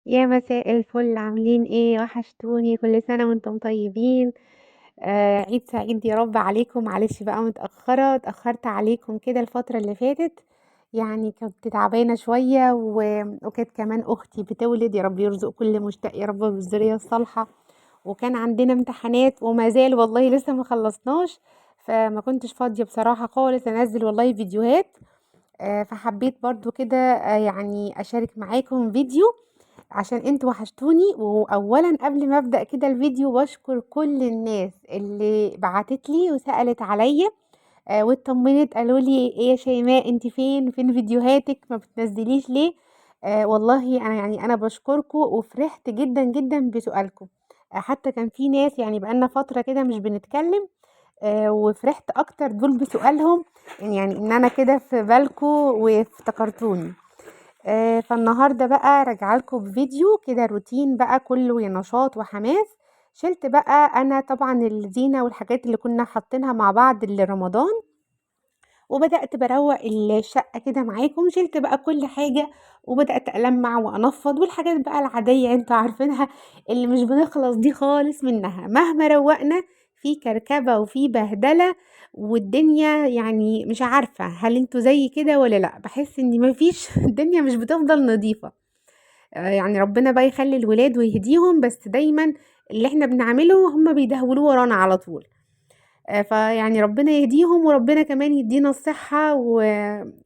يا مساء الفل، عاملين ايه؟ وحشتوني. كل سنة وانتم طيبين. عيد سعيد يا رب عليكم. معلش بقى متأخرة، اتأخرت عليكم كده الفترة اللي فاتت. يعني كنت تعبانة شوية وكانت كمان أختي بتولد، يا رب يرزق كل مشتاق يا رب بالذرية الصالحة. وكان عندنا امتحانات وما زال والله لسه ما خلصناش. فما كنتش فاضية بصراحة خالص انزل والله فيديوهات. فحبيت برضو كده يعني اشارك معاكم فيديو عشان انتوا وحشتوني. واولا قبل ما ابدا كده الفيديو بشكر كل الناس اللي بعتت لي وسالت عليا واطمنت، قالوا لي ايه يا شيماء انت فين فيديوهاتك ما بتنزليش ليه؟ والله انا يعني انا بشكركم وفرحت جدا جدا بسؤالكم. حتى كان في ناس يعني بقالنا فتره كده مش بنتكلم، وفرحت اكتر دول بسؤالهم، يعني ان انا كده في بالكم وافتكرتوني. فالنهارده بقى راجعه لكم بفيديو كده روتين بقى كله نشاط وحماس. شلت بقى انا طبعا الزينه والحاجات اللي كنا حاطينها مع بعض لرمضان، وبدأت بروق الشقة كده معاكم. شلت بقى كل حاجة وبدأت ألمع وأنفض، والحاجات بقى العادية انتوا عارفينها اللي مش بنخلص دي خالص منها مهما روقنا. في كركبة وفي بهدلة والدنيا، يعني مش عارفة هل انتوا زي كده ولا لا. بحس ان مفيش الدنيا مش بتفضل نظيفة. يعني ربنا بقى يخلي الولاد ويهديهم، بس دايما اللي احنا بنعمله هم بيدهولوه ورانا على طول. فيعني ربنا يهديهم وربنا كمان يدينا الصحة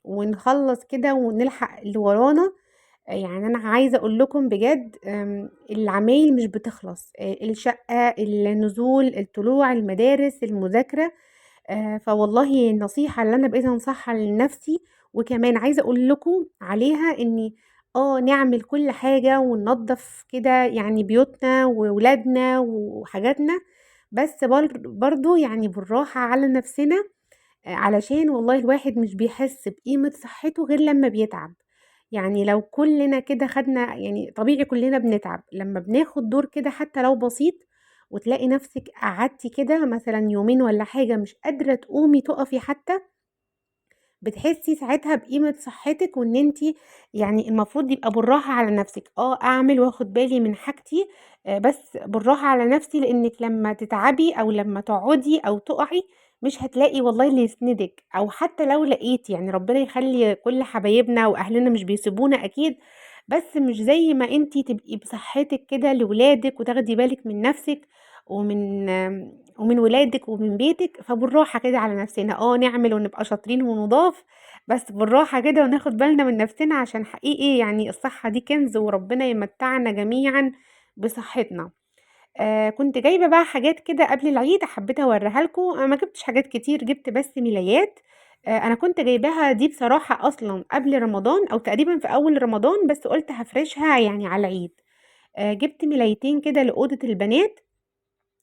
ونخلص كده ونلحق اللي ورانا. يعني أنا عايزة أقول لكم بجد، العمايل مش بتخلص، الشقة، النزول، الطلوع، المدارس، المذاكرة. فوالله النصيحة اللي أنا بقيت أنصحها لنفسي وكمان عايزة أقول لكم عليها، إني نعمل كل حاجة وننظف كده يعني بيوتنا وولادنا وحاجاتنا، بس برضو يعني بالراحة على نفسنا. علشان والله الواحد مش بيحس بقيمة صحته غير لما بيتعب. يعني لو كلنا كده خدنا، يعني طبيعي كلنا بنتعب لما بناخد دور كده حتى لو بسيط، وتلاقي نفسك قعدتي كده مثلا يومين ولا حاجة مش قادرة تقومي تقفي حتى، بتحسي ساعتها بقيمة صحتك وان انتي يعني المفروض يبقى بالراحة على نفسك. اعمل واخد بالي من حاجتي، بس بالراحة على نفسي، لانك لما تتعبي او لما تقعدي او تقعي مش هتلاقي والله اللي يسندك. او حتى لو لقيتي، يعني ربنا يخلي كل حبايبنا واهلنا مش بيسيبونا اكيد، بس مش زي ما انتي تبقي بصحتك كده لولادك وتاخدي بالك من نفسك ومن ولادك ومن بيتك. فبالراحة كده على نفسنا، نعمل ونبقى شاطرين ونضاف، بس بالراحة كده وناخد بالنا من نفسنا، عشان حقيقي يعني الصحة دي كنز وربنا يمتعنا جميعا بصحتنا. كنت جايبة بقى حاجات كده قبل العيد، حبيت اوريها لكم. أنا ما جبتش حاجات كتير، جبت بس ملايات. انا كنت جايباها دي بصراحة اصلا قبل رمضان او تقريبا في اول رمضان، بس قلت هفرشها يعني على العيد. جبت ملايتين كده لأوضة البنات،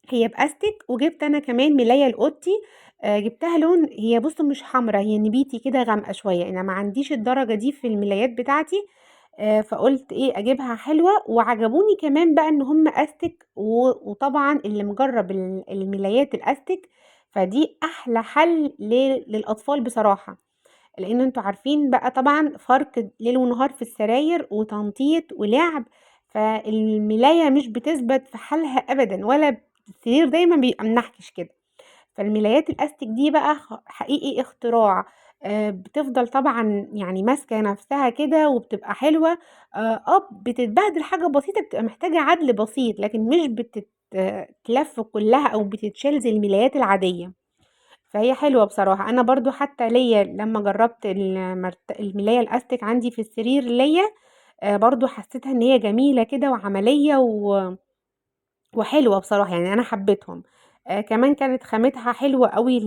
هي بأستك. وجبت انا كمان ملاية لأوضتي. جبتها لون، هي بصوا مش حمرا، هي نبيتي كده غامقة شوية، انا ما عنديش الدرجة دي في الملايات بتاعتي. فقلت ايه اجيبها حلوة. وعجبوني كمان بقى ان هم استك، وطبعا اللي مجرب الملايات الاستك فدي احلى حل للاطفال بصراحة. لان انتوا عارفين بقى طبعا فرق ليل ونهار في السراير وتنطيط ولعب، فالملاية مش بتثبت في حالها ابدا، ولا السرير دايما بيبقى منحكش كده. فالملايات الاستك دي بقى حقيقي اختراع. بتفضل طبعا يعني ماسكه نفسها كده وبتبقى حلوه. بتتبهدل حاجه بسيطه، بتبقى محتاجه عدل بسيط، لكن مش بتتلف كلها او بتتشال زي الملايات العاديه. فهي حلوه بصراحه. انا برضو حتى ليا لما جربت الملايه الاستك عندي في السرير ليا، برضو حسيتها ان هي جميله كده وعمليه وحلوة بصراحة، يعني أنا حبيتهم. كمان كانت خامتها حلوة قوي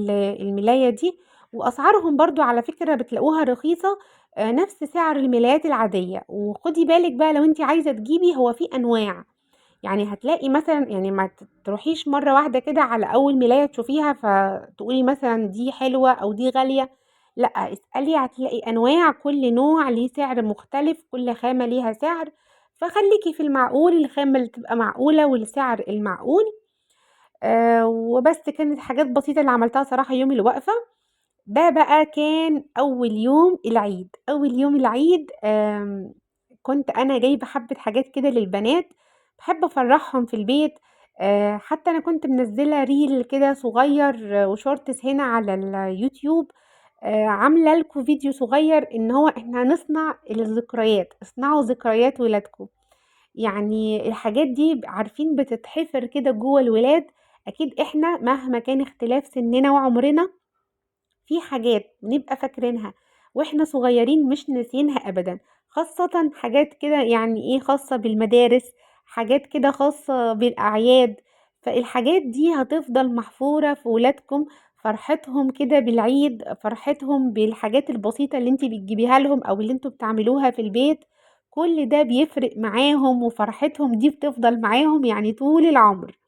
الملاية دي. وأسعارهم برضه على فكرة بتلاقوها رخيصة، نفس سعر الملايات العادية. وخدي بالِك بقى لو أنتِ عايزة تجيبي، هو في أنواع، يعني هتلاقي مثلًا، يعني ما تروحيش مرة واحدة كده على أول ملاية تشوفيها فتقولي مثلًا دي حلوة أو دي غالية، لأ، اسألي هتلاقي أنواع، كل نوع ليه سعر مختلف، كل خامة ليها سعر، فخليكِ في المعقول، الخامة اللي تبقى معقولة والسعر المعقول. وبس كانت حاجات بسيطة اللي عملتها صراحة يوم الوقفة. ده بقى كان أول يوم العيد، أول يوم العيد كنت أنا جايبة حبّة حاجات كده للبنات، باحب أفرّحهم في البيت. حتى أنا كنت منزّلة reel كده صغيّر وshorts هنا على اليوتيوب، عاملة لكم فيديو صغيّر إن هو إحنا هنصنع الذكريات، اصنعوا ذكريات ولادكم. يعني الحاجات دي عارفين بتتحفر كده جوّه الولاد، أكيد إحنا مهما كان اختلاف سِنِّنا وعمرنا، في حاجات بنبقى فاكرينها واحنا صغيرين مش ناسيينها ابدا، خاصة حاجات كده يعني ايه خاصة بالمدارس، حاجات كده خاصة بالاعياد. فالحاجات دي هتفضل محفورة في ولادكم، فرحتهم كده بالعيد، فرحتهم بالحاجات البسيطة اللي انتي بتجيبيها لهم او اللي انتوا بتعملوها في البيت، كل ده بيفرق معاهم وفرحتهم دي بتفضل معاهم يعني طول العمر.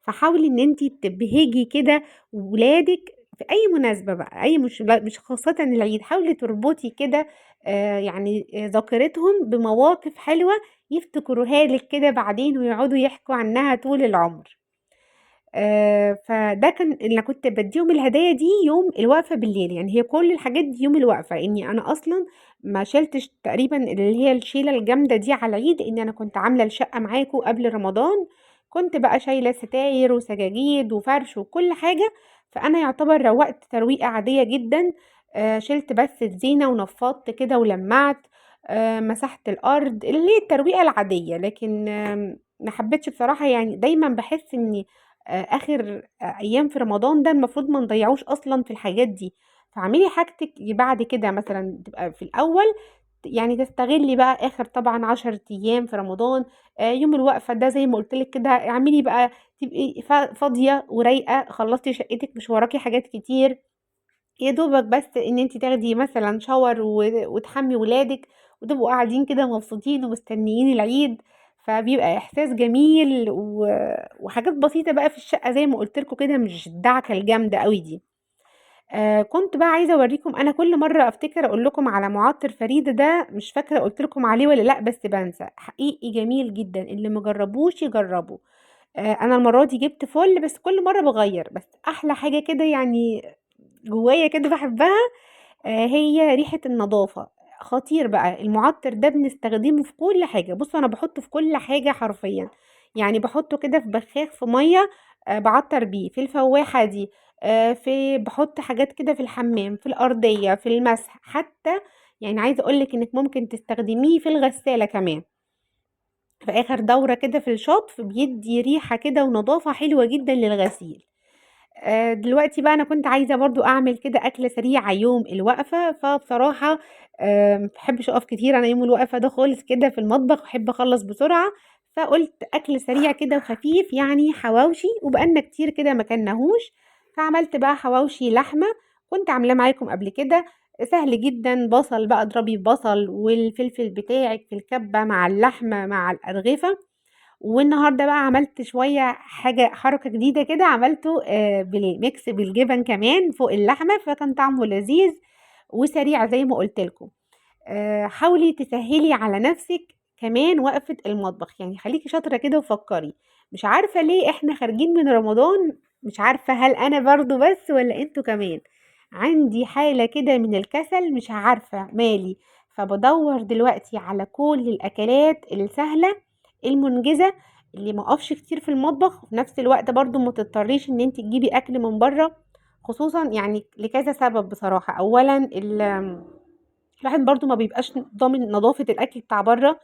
فحاولي إن أنتِ تبهجي كده ولادِك في أي مناسبة بقى، أي مش خاصةً العيد، حاولي تربطي كده يعني ذاكرتهم بمواقف حلوة يفتكروها لِك كده بعدين ويقعدوا يحكوا عنها طول العمر. فده كان اللي كنت بادّيهم الهدايا دي يوم الوقفة بالليل، يعني هي كل الحاجات دي يوم الوقفة، إني أنا أصلًا ما شِلتش تقريبًا اللي هي الشيلة الجامدة دي على العيد، لإن أنا كنت عاملة الشقة معاكم قبل رمضان، كنت بقى شايلة ستاير وسجاجيد وفرش وكل حاجة، فأنا يعتبر روّقت ترويقة عادية جدًا. شِلت بس الزينة ونفّضت كده ولمّعت، مسحت الأرض، اللي هي الترويقة العادية، لكن ما حبيتش بصراحة، يعني دايمًا باحس إني آخر أيام في رمضان ده المفروض ما نضيّعوش أصلًا في الحاجات دي، فاعملي حاجتِك بعد كده مثلًا تبقى في الأول، يعني تستغلّي بقى آخر طبعًا 10 أيام في رمضان. يوم الوقفة ده زي ما قُلت لِك كده اعملي بقى تبقي فاضية ورايقة، خلّصتِ شقتِك مش وراكِ حاجات كتير، يا دوبك بس إن أنتِ تاخدي مثلًا shower وتحمّي ولادِك وتبقوا قاعدين كده مبسوطين ومستنيين العيد، فبيبقى إحساس جميل وحاجات بسيطة بقى في الشقة زي ما قُلت لكم كده، مش الدعكة الجامدة أوي دي. كنت بقى عايزة أورّيكم، أنا كل مرّة أفتكر أقول لكم على مُعطِّر فريدة ده، مش فاكرة قُلت لكم عليه والّا لأ، بس بانسى، حقيقي جميل جدًا، اللي ما جرّبوش يجرّبه. أنا المرّة دي جِبت فُل، بس كل مرّة باغيّر، بس أحلى حاجة كده يعني جوايا كده باحبها، هي ريحة النضافة، خطير بقى. المُعطِّر ده بنستخدمه في كل حاجة، بُصّوا أنا باحطه في كل حاجة حرفيًا، يعني باحطه كده في بخاخ في مَيّة، باعطّر بيه، في الفواحة دي، باحط حاجات كده في الحمام، في الأرضية، في المسح، حتى يعني عايزة أقول لِك إنِّك ممكن تستخدميه في الغسالة كمان، في آخر دورة كده في الشطف بيدّي ريحة كده ونضافة حلوة جدًا للغسيل. دلوقتي بقى أنا كنت عايزة برضه أعمل كده أكلة سريعة يوم الوقفة، فبصراحة ما باحبش أقف كتير أنا يوم الوقفة ده خالص كده في المطبخ، باحب أخلّص بسرعة، فقُلت أكل سريع كده وخفيف، يعني حواوشي، وبقى لنا كتير كده ما كلناهوش، فعملت بقى حواوشي لحمة، كنت عاملاه معاكم قبل كده، سهل جدًا، بصل بقى اضربي بصل والفلفل بتاعِك في الكبة مع اللحمة مع الأرغفة. والنهارده بقى عملت شوية حركة جديدة كده، عملته بالmix بالجبن كمان فوق اللحمة، فكان طعمه لذيذ وسريع زي ما قُلت لكم. حاولي تسهّلي على نَفْسِك كمان وقفة المطبخ، يعني خليكِ شاطرة كده وفكّري. مش عارفة ليه إحنا خارجين من رمضان، مش عارفة هل أنا برضه بس والّا أنتم كمان، عندي حالة كده من الكسل مش عارفة مالي، فبادوّر دلوقتي على كل الأكلات السهلة المنجزة اللي ما أقفش كتير في المطبخ، وفي نَفْس الوقت برضه ما تضطريش إن أنتِ تجيبي أكل من برّه، خصوصًا يعني لكذا سبب بصراحة. أولًا الواحد برضه ما بيبقاش ضامن نضافة الأكل بتاع برّه.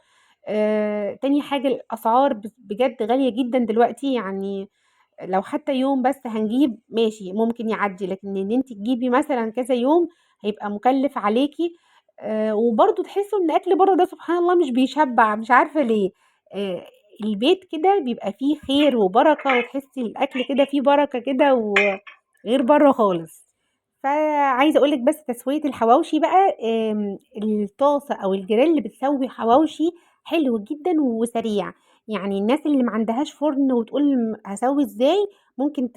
تاني حاجة الأسعار بجد غالية جدًا دلوقتي، يعني لو حتى يوم بس هنجيب ماشي ممكن يعدّي، لكن إن أنتِ تجيبي مثلًا كذا يوم هيبقى مُكلِّف عليكِ. وبرضه تحسّوا إن أكل برّه ده سبحان الله مش بيشبّع، مش عارفة ليه. آآ البيت كده بيبقى فيه خير وبركة، وتحسّي الأكل كده فيه بركة كده وغير برّه خالص. فعايزة أقول لِك بس تسوية الحواوشي بقى الطاسة أو الجريل بتسوي حواوشي حلو جدًا وسريع، يعني الناس اللي ما عندهاش فرن وتقول هاسوي إزاي، ممكن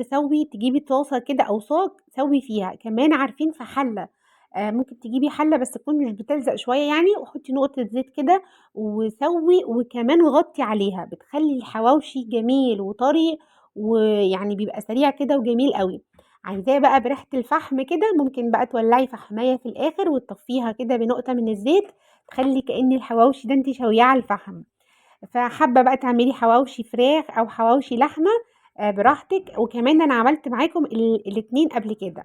تجيبي طاسة كده أو صاج سوي فيها، كمان عارفين في حلة ممكن تجيبي حلة بس تكون مش بتلزق شوية يعني، وحطي نقطة زيت كده وسوي وكمان غطي عليها، بتخلّي الحواوشي جميل وطري ويعني بيبقى سريع كده وجميل أوي. عايزاه بقى بريحة الفحم كده ممكن بقى تولعي فحماية في الآخر وتطفيها كده بنقطة من الزيت تخلي كأن الحواوشي ده انت شوياه على الفحم. فحابة بقى تعملي حواوشي فراخ أو حواوشي لحمة براحتك، وكمان أنا عملت معاكم الاتنين قبل كده.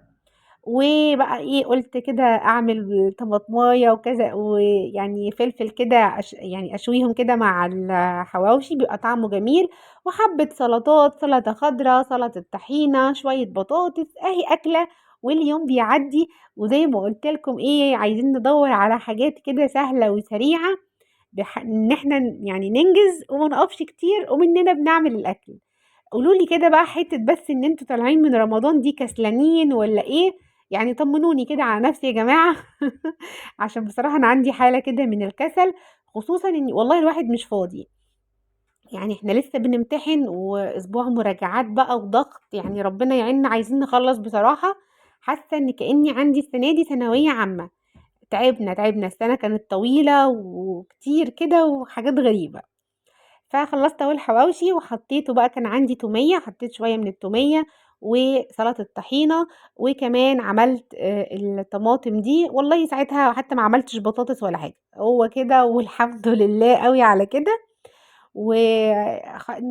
وبقى إيه، قُلت كده أعمل طماطماية وكذا ويعني فلفل كده يعني أشويهم كده مع الحواوشي بيبقى طعمه جميل، وحبّة سلطات، سلطة خضرا، سلطة طحينة، شوية بطاطس، أهي أكلة واليوم بيعدّي. وزي ما قُلت لكم إيه، عايزين ندوّر على حاجات كده سهلة وسريعة إن إحنا يعني ننجز وما نقفش كتير ومننا بنعمل الأكل. قولوا لي كده بقى حتّة بس إن أنتم طالعين من رمضان دي كسلانين والّا إيه؟ يعني طمنوني كده على نفسي يا جماعة عشان بصراحة أنا عندي حالة كده من الكسل، خصوصًا إن والله الواحد مش فاضي، يعني إحنا لسه بنمتحن وأسبوع مراجعات بقى وضغط، يعني ربنا يعيننا عايزين نخلّص بصراحة. حاسة إن كإني عندي السنة دي ثانوية عامة، تعبنا السنة كانت طويلة وكتير كده وحاجات غريبة. فخلّصت أهو الحواوشي وحطيته بقى، كان عندي تومية، حطيت شوية من التومية وسلطة طحينة، وكمان عملت الطماطم دي، والله ساعتها حتى ما عملتش بطاطس ولا حاجة، هو كده والحمد لله أوي على كده.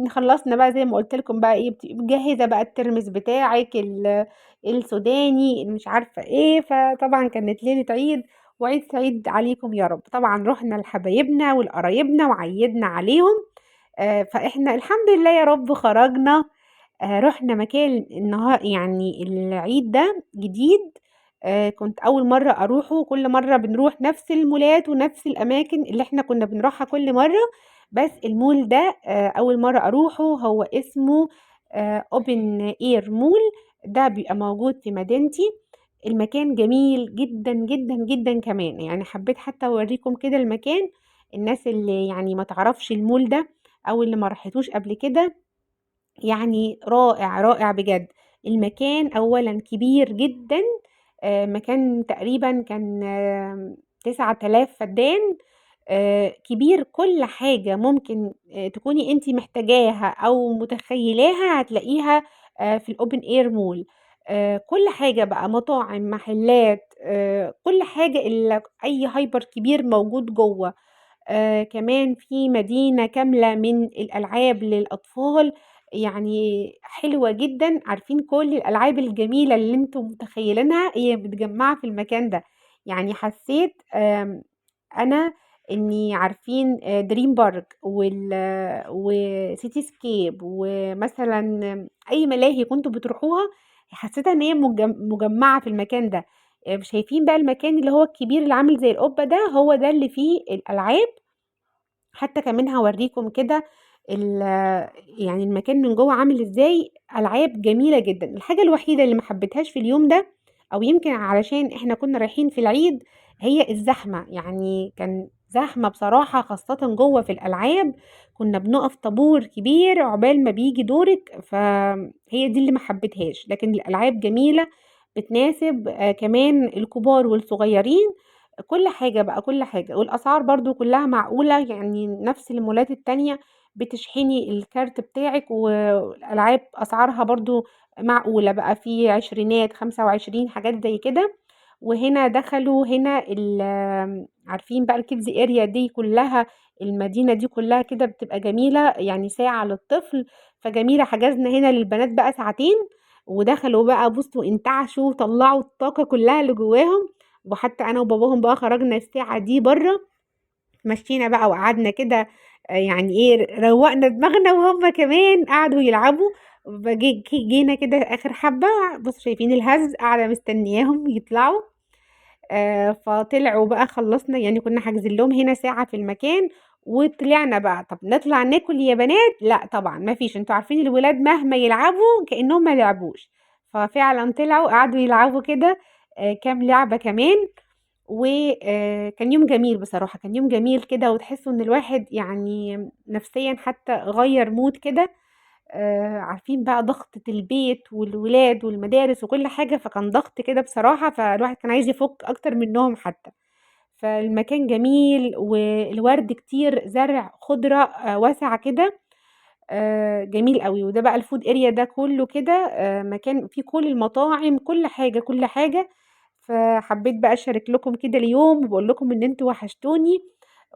خلّصنا بقى زي ما قُلت لكم بقى إيه، بتبقي مجهّزة بقى الترمس بتاعِك، السوداني، مش عارفة إيه، فطبعًا كانت ليلة عيد، وعيد سعيد عليكم يا رب. طبعًا رُحنا لحبايبنا ولقرايبنا وعيّدنا عليهم. فإحنا الحمد لله يا رب خرجنا. رُحنا مكان يعني العيد ده جديد، كنت أول مرّة أروحه، كل مرّة بنروح نفس المولات ونفس الأماكن اللي إحنا كنا بنروحها كل مرّة، بس المول ده أول مرّة أروحه، هو اسمه open air mall، ده بيبقى موجود في مدينتي. المكان جميل جدًا، جدًا، جدًا كمان، يعني حبيت حتى أورّيكم كده المكان، الناس اللي يعني ما تعرفش المول ده أو اللي ما راحتوش قبل كده، يعني رائع، رائع بجد. المكان أولًا كبير جدًا، مكان تقريبًا كان 9000 فدان، كبير، كل حاجة ممكن تكوني أنتِ محتاجاها أو متخيلاها هتلاقيها في الopen air mall. كل حاجة بقى مطاعم، محلات، كل حاجة أي هايبر كبير موجود جوّه. كمان في مدينة كاملة من الألعاب للأطفال، يعني حلوة جدًا، عارفين كل الألعاب الجميلة اللي أنتم متخيلينها هي متجمّعة في المكان ده. يعني حسّيت أنا إني عارفين dream park وcity scape ومثلًا أي ملاهي كنتم بتروحوها، حسّيتها إن هي مجمّعة في المكان ده. شايفين بقى المكان اللي هو الكبير اللي عامل زي القبة ده، هو ده اللي فيه الألعاب. حتى كمان هاورّيكم كده ال يعني المكان من جوّه عامل إزاي، ألعاب جميلة جدًا. الحاجة الوحيدة اللي ما حبيتهاش في اليوم ده، أو يمكن علشان إحنا كنا رايحين في العيد، هي الزحمة، يعني كان زحمة بصراحة خاصةً جوّه في الألعاب، كنا بنقف طابور كبير عقبال ما بييجي دورِك، فهي دي اللي ما حبيتهاش. لكن الألعاب جميلة بتناسب كمان الكبار والصغيرين، كل حاجة بقى، كل حاجة، والأسعار برضه كلّها معقولة، يعني نفس المولات التانية بتشحني الكارت بتاعِك والألعاب أسعارها برضه معقولة بقى، في عشرينات، 25 حاجات زي كده. وهنا دخلوا هنا عارفين بقى الkids area دي كلّها، المدينة دي كلّها كده بتبقى جميلة، يعني ساعة للطفل، فجميلة. حجزنا هنا للبنات بقى ساعتين، ودخلوا بقى بُصّوا انتعشوا وطلّعوا الطاقة كلّها اللي جواهم. وحتى أنا وباباهم بقى خرجنا الساعة دي برّه، مشينا بقى وقعدنا كده، يعني إيه، روّقنا دماغنا وهُم كمان قعدوا يلعبوا. جينا كده آخر حبّة، بُصّوا شايفين الهَزْ، قاعدة مستنياهم يطلعوا. فطلعوا بقى خلّصنا، يعني كنا حاجزين لهم هنا ساعة في المكان، وطلعنا بقى. طَب نطلع ناكل يا بنات؟ لأ طبعًا ما فيش، أنتم عارفين الولاد مهما يلعبوا كإنّهم ما لعبوش. ففعلًا طلعوا قعدوا يلعبوا كده كام لعبة كمان. وكان يوم جميل بصراحة، كان يوم جميل كده، وتحسوا ان الواحد يعني نفسيا حتى غير مود كده. عارفين بقى ضغطة البيت والولاد والمدارس وكل حاجة، فكان ضغط كده بصراحة، فالواحد كان عايز يفك أكتر منهم حتى. فالمكان جميل، والورد كتير، زرع خضرة واسعة كده، جميل قوي. وده بقى الفود اريا ده كله كده، مكان فيه كل المطاعم، كل حاجة كل حاجة. فحبيت بقى اشارك لكم كده اليوم، وبقول لكم ان انتوا وحشتوني.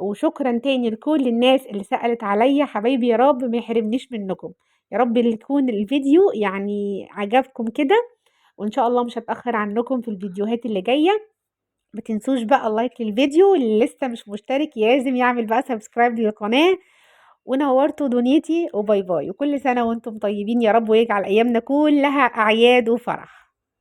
وشكرا تاني لكل الناس اللي سألت عليا، حبايبي، يا رب ما يحرمنيش منكم. يا رب اللي يكون الفيديو يعني عجبكم كده، وان شاء الله مش هتأخر عنكم في الفيديوهات اللي جاية. ما تنسوش بقى لايك للفيديو، اللي لسه مش مشترك لازم يعمل بقى سبسكرايب للقناة. ونورتوا دنيتي، وباي باي، وكل سنة وانتم طيبين يا رب، ويجعل ايامنا كلها اعياد وفرح.